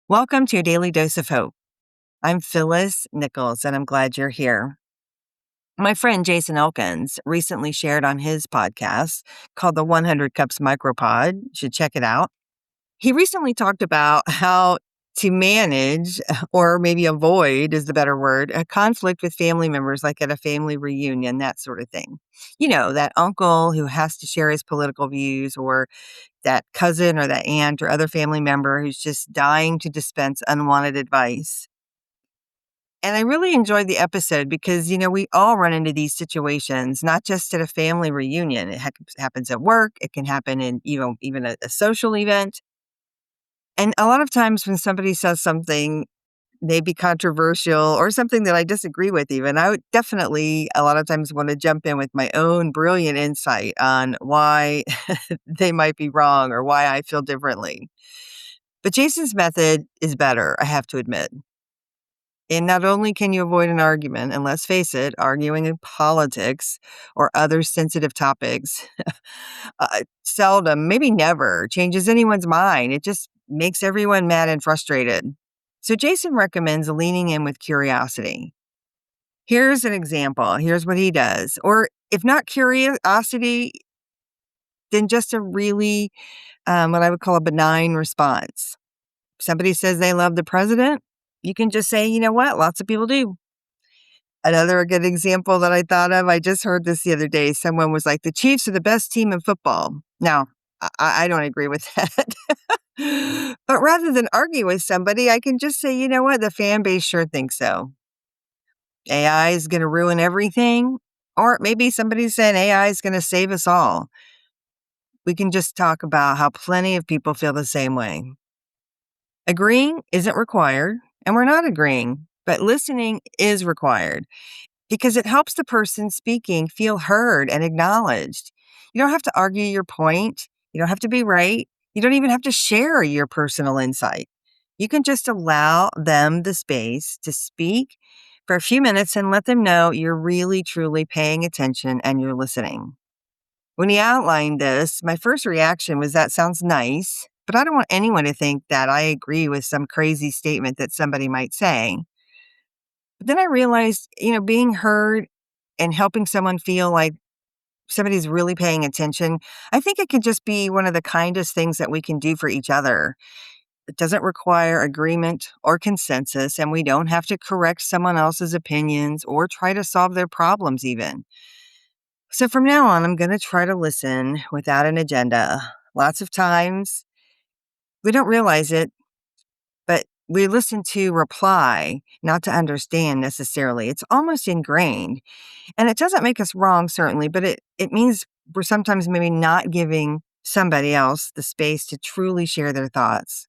Welcome to your Daily Dose of Hope. I'm Phyllis Nichols, and I'm glad you're here. My friend Jason Elkins recently shared on his podcast called the 100 Cups Micropod. You should check it out. He recently talked about how to manage, or maybe avoid is the better word, a conflict with family members, like at a family reunion, that sort of thing. You know, that uncle who has to share his political views, or that cousin or that aunt or other family member who's just dying to dispense unwanted advice. And I really enjoyed the episode because, we all run into these situations, not just at a family reunion. It happens at work. It can happen in, even a social event. And a lot of times when somebody says something maybe controversial or something that I disagree with even, I would definitely a lot of times want to jump in with my own brilliant insight on why they might be wrong or why I feel differently. But Jason's method is better, I have to admit. And not only can you avoid an argument, and let's face it, arguing in politics or other sensitive topics seldom, maybe never, changes anyone's mind. It just makes everyone mad and frustrated. So Jason recommends leaning in with curiosity. Here's an example. Here's what he does. Or if not curiosity, then just a really, what I would call a benign response. Somebody says they love the president, you can just say, you know what, lots of people do. Another good example that I thought of, I just heard this the other day. Someone was like, the Chiefs are the best team in football. Now, I don't agree with that. But rather than argue with somebody, I can just say, you know what, the fan base sure thinks so. AI is going to ruin everything. Or maybe somebody's saying AI is going to save us all. We can just talk about how plenty of people feel the same way. Agreeing isn't required, and we're not agreeing, but listening is required because it helps the person speaking feel heard and acknowledged. You don't have to argue your point. You don't have to be right. You don't even have to share your personal insight. You can just allow them the space to speak for a few minutes and let them know you're really, truly paying attention and you're listening. When he outlined this, my first reaction was, that sounds nice, but I don't want anyone to think that I agree with some crazy statement that somebody might say. But then I realized, being heard and helping someone feel like somebody's really paying attention, I think it could just be one of the kindest things that we can do for each other. It doesn't require agreement or consensus, and we don't have to correct someone else's opinions or try to solve their problems even. So from now on, I'm going to try to listen without an agenda. Lots of times we don't realize it, but we listen to reply, not to understand necessarily. It's almost ingrained. And it doesn't make us wrong, certainly, but it means we're sometimes maybe not giving somebody else the space to truly share their thoughts.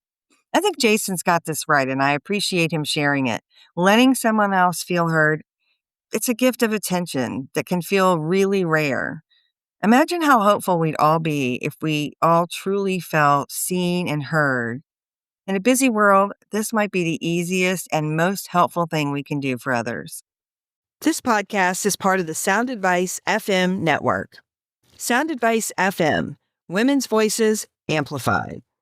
I think Jason's got this right, and I appreciate him sharing it. Letting someone else feel heard, it's a gift of attention that can feel really rare. Imagine how hopeful we'd all be if we all truly felt seen and heard. In a busy world, this might be the easiest and most helpful thing we can do for others. This podcast is part of the Sound Advice FM network. Sound Advice FM, Women's Voices Amplified.